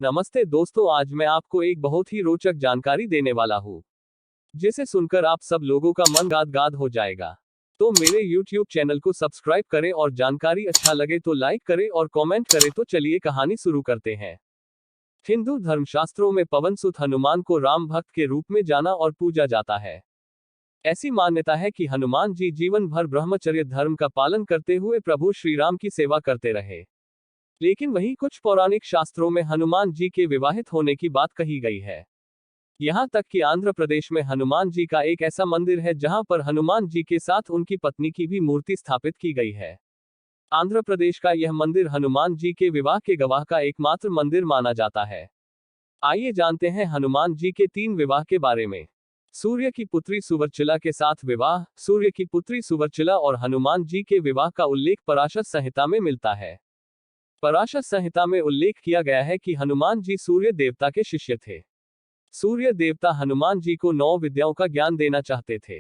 नमस्ते दोस्तों, आज मैं आपको एक बहुत ही रोचक जानकारी देने वाला हूँ, जिसे सुनकर आप सब लोगों का मन गाद गाद हो जाएगा। तो मेरे YouTube चैनल को सब्सक्राइब करें और जानकारी अच्छा लगे तो लाइक करें और कमेंट करें। तो चलिए कहानी शुरू करते हैं। हिंदू धर्मशास्त्रों में पवन सुत हनुमान को राम भक्त के रूप में जाना और पूजा जाता है। ऐसी मान्यता है कि हनुमान जी जीवन भर ब्रह्मचर्य धर्म का पालन करते हुए प्रभु श्री राम की सेवा करते रहे। लेकिन वहीं कुछ पौराणिक शास्त्रों में हनुमान जी के विवाहित होने की बात कही गई है। यहाँ तक कि आंध्र प्रदेश में हनुमान जी का एक ऐसा मंदिर है जहाँ पर हनुमान जी के साथ उनकी पत्नी की भी मूर्ति स्थापित की गई है। आंध्र प्रदेश का यह मंदिर हनुमान जी के विवाह के गवाह का एकमात्र मंदिर माना जाता है। आइए जानते हैं हनुमान जी के 3 विवाह के बारे में। सूर्य की पुत्री सुवर्चला के साथ विवाह। सूर्य की पुत्री सुवर्चला और हनुमान जी के विवाह का उल्लेख पराशर संहिता में मिलता है। पराशर संहिता में उल्लेख किया गया है कि हनुमान जी सूर्य देवता के शिष्य थे। सूर्य देवता हनुमान जी को 9 विद्याओं का ज्ञान देना चाहते थे।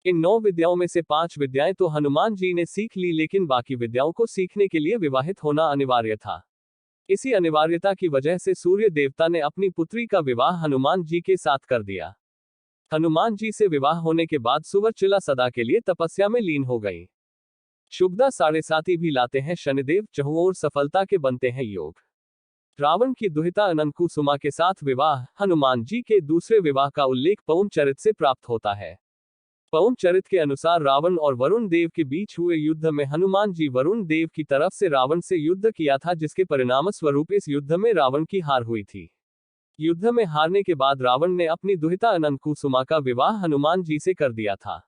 इन 9 विद्याओं में से 5 विद्याएं तो हनुमान जी ने सीख ली, लेकिन बाकी विद्याओं को सीखने के लिए विवाहित होना अनिवार्य था। इसी अनिवार्यता की वजह से सूर्य देवता ने अपनी पुत्री का विवाह हनुमान जी के साथ कर दिया। हनुमान जी से विवाह होने के बाद सुवर्चला सदा के लिए तपस्या में लीन हो गई। शुभदा साढ़े साथी भी लाते हैं शनिदेव, चहुं ओर सफलता के बनते हैं योग। रावण की दुहिता अनंत कुसुमा के साथ विवाह। हनुमान जी के दूसरे विवाह का उल्लेख पवन चरित से प्राप्त होता है। पवन चरित के अनुसार रावण और वरुण देव के बीच हुए युद्ध में हनुमान जी वरुण देव की तरफ से रावण से युद्ध किया था, जिसके परिणाम स्वरूप इस युद्ध में रावण की हार हुई थी। युद्ध में हारने के बाद रावण ने अपनी दुहिता अनंत कुसुमा का विवाह हनुमान जी से कर दिया था।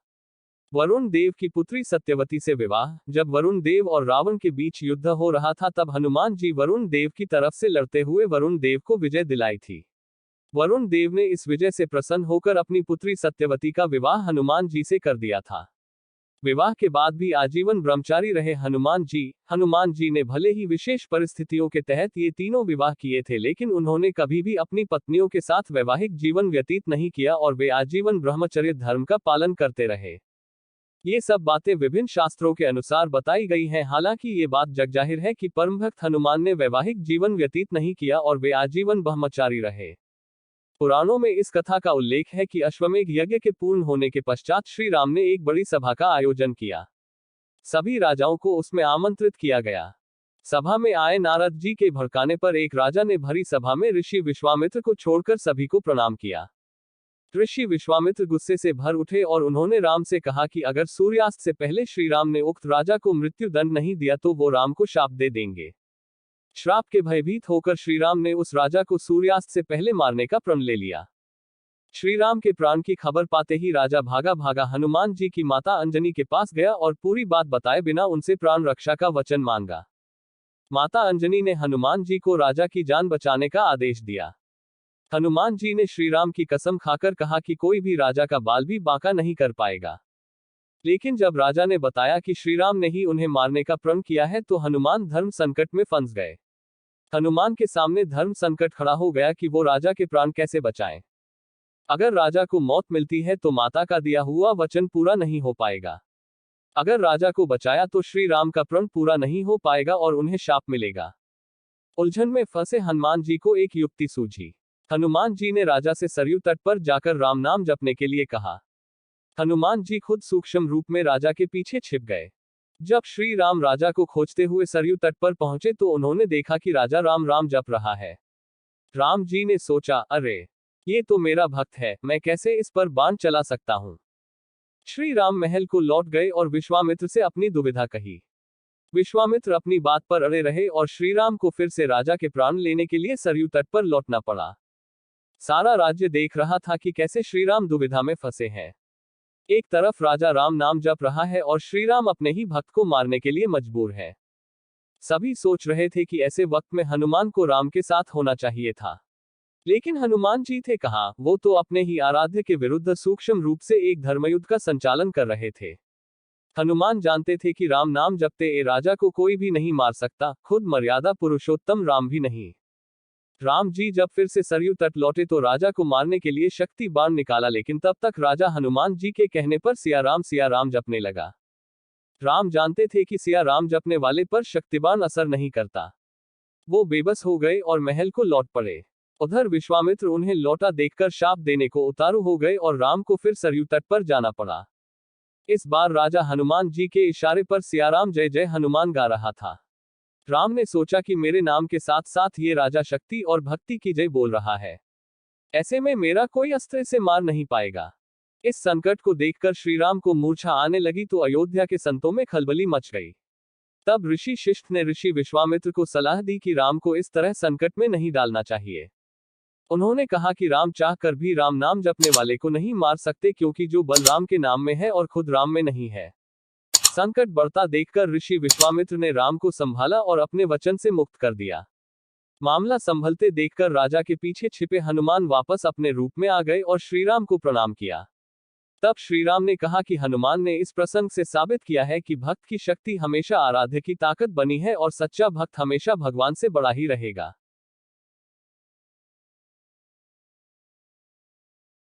वरुण देव की पुत्री सत्यवती से विवाह। जब वरुण देव और रावण के बीच युद्ध हो रहा था, तब हनुमान जी वरुण देव की तरफ से लड़ते हुए वरुण देव को विजय दिलाई थी। वरुण देव ने इस विजय से प्रसन्न होकर अपनी पुत्री सत्यवती का विवाह हनुमान जी से कर दिया था। विवाह के बाद भी आजीवन ब्रह्मचारी रहे हनुमान जी। हनुमान जी ने भले ही विशेष परिस्थितियों के तहत ये तीनों विवाह किए थे, लेकिन उन्होंने कभी भी अपनी पत्नियों के साथ वैवाहिक जीवन व्यतीत नहीं किया और वे आजीवन ब्रह्मचर्य धर्म का पालन करते रहे। ये सब बातें विभिन्न शास्त्रों के अनुसार बताई गई हैं। हालांकि ये बात जगजाहिर है कि परम भक्त हनुमान ने वैवाहिक जीवन व्यतीत नहीं किया और वे आजीवन ब्रह्मचारी रहे। पुराणों में इस कथा का उल्लेख है कि अश्वमेध यज्ञ के पूर्ण होने के पश्चात श्री राम ने एक बड़ी सभा का आयोजन किया। सभी राजाओं को उसमें आमंत्रित किया गया। सभा में आए नारद जी के भड़काने पर एक राजा ने भरी सभा में ऋषि विश्वामित्र को छोड़कर सभी को प्रणाम किया। ऋषि विश्वामित्र गुस्से से भर उठे और उन्होंने राम से कहा कि अगर सूर्यास्त से पहले श्री राम ने उक्त राजा को मृत्यु दंड नहीं दिया तो वो राम को शाप दे देंगे। श्राप के भयभीत होकर श्री राम ने उस राजा को सूर्यास्त से पहले मारने का प्रण ले लिया। श्री राम के प्राण की खबर पाते ही राजा भागा भागा हनुमान जी की माता अंजनी के पास गया और पूरी बात बताए बिना उनसे प्राण रक्षा का वचन मांगा। माता अंजनी ने हनुमान जी को राजा की जान बचाने का आदेश दिया। हनुमान जी ने श्री राम की कसम खाकर कहा कि कोई भी राजा का बाल भी बांका नहीं कर पाएगा। लेकिन जब राजा ने बताया कि श्री राम ने ही उन्हें मारने का प्रण किया है, तो हनुमान धर्म संकट में फंस गए। हनुमान के सामने धर्म संकट खड़ा हो गया कि वो राजा के प्राण कैसे बचाएं। अगर राजा को मौत मिलती है तो माता का दिया हुआ वचन पूरा नहीं हो पाएगा। अगर राजा को बचाया तो श्री राम का प्रण पूरा नहीं हो पाएगा और उन्हें शाप मिलेगा। उलझन में फंसे हनुमान जी को एक युक्ति सूझी। हनुमान जी ने राजा से सरयू तट पर जाकर राम नाम जपने के लिए कहा। हनुमान जी खुद सूक्ष्म रूप में राजा के पीछे छिप गए। जब श्री राम राजा को खोजते हुए सरयू तट पर पहुंचे तो उन्होंने देखा कि राजा राम राम जप रहा है। राम जी ने सोचा, अरे ये तो मेरा भक्त है, मैं कैसे इस पर बाण चला सकता हूं। श्री राम महल को लौट गए और विश्वामित्र से अपनी दुविधा कही। विश्वामित्र अपनी बात पर अड़े रहे और श्री राम को फिर से राजा के प्राण लेने के लिए सरयू तट पर लौटना पड़ा। सारा राज्य देख रहा था कि कैसे श्रीराम दुविधा में फंसे हैं। एक तरफ राजा राम नाम जप रहा है और श्रीराम अपने ही भक्त को मारने के लिए मजबूर है। सभी सोच रहे थे कि ऐसे वक्त में हनुमान को राम के साथ होना चाहिए था, लेकिन हनुमान जी थे कहाँ। वो तो अपने ही आराध्य के विरुद्ध सूक्ष्म रूप से एक धर्मयुद्ध का संचालन कर रहे थे। हनुमान जानते थे कि राम नाम जपते ए राजा को कोई भी नहीं मार सकता, खुद मर्यादा पुरुषोत्तम राम भी नहीं। राम जी जब फिर से सरयू तट लौटे तो राजा को मारने के लिए शक्ति बाण निकाला, लेकिन तब तक राजा हनुमान जी के कहने पर सिया राम जपने लगा। राम जानते थे कि सिया राम जपने वाले पर शक्तिबाण असर नहीं करता। वो बेबस हो गए और महल को लौट पड़े। उधर विश्वामित्र उन्हें लौटा देखकर शाप देने को उतारू हो गए और राम को फिर सरयू तट पर जाना पड़ा। इस बार राजा हनुमान जी के इशारे पर सियाराम जय जय हनुमान गा रहा था। राम ने सोचा कि मेरे नाम के साथ साथ ये राजा शक्ति और भक्ति की जय बोल रहा है, ऐसे में मेरा कोई अस्त्र इसे मार नहीं पाएगा। इस संकट को देखकर श्रीराम को मूर्छा आने लगी तो अयोध्या के संतों में खलबली मच गई। तब ऋषि शिष्ट ने ऋषि विश्वामित्र को सलाह दी कि राम को इस तरह संकट में नहीं डालना चाहिए। उन्होंने कहा कि राम चाह कर भी राम नाम जपने वाले को नहीं मार सकते, क्योंकि जो बल राम के नाम में है और खुद राम में नहीं है। संकट बढ़ता देखकर ऋषि विश्वामित्र ने राम को संभाला और अपने वचन से मुक्त कर दिया। मामला संभलते देखकर राजा के पीछे छिपे हनुमान वापस अपने रूप में आ गए और श्रीराम को प्रणाम किया। तब श्रीराम ने कहा कि हनुमान ने इस प्रसंग से साबित किया है कि भक्त की शक्ति हमेशा आराध्य की ताकत बनी है और सच्चा भक्त हमेशा भगवान से बड़ा ही रहेगा।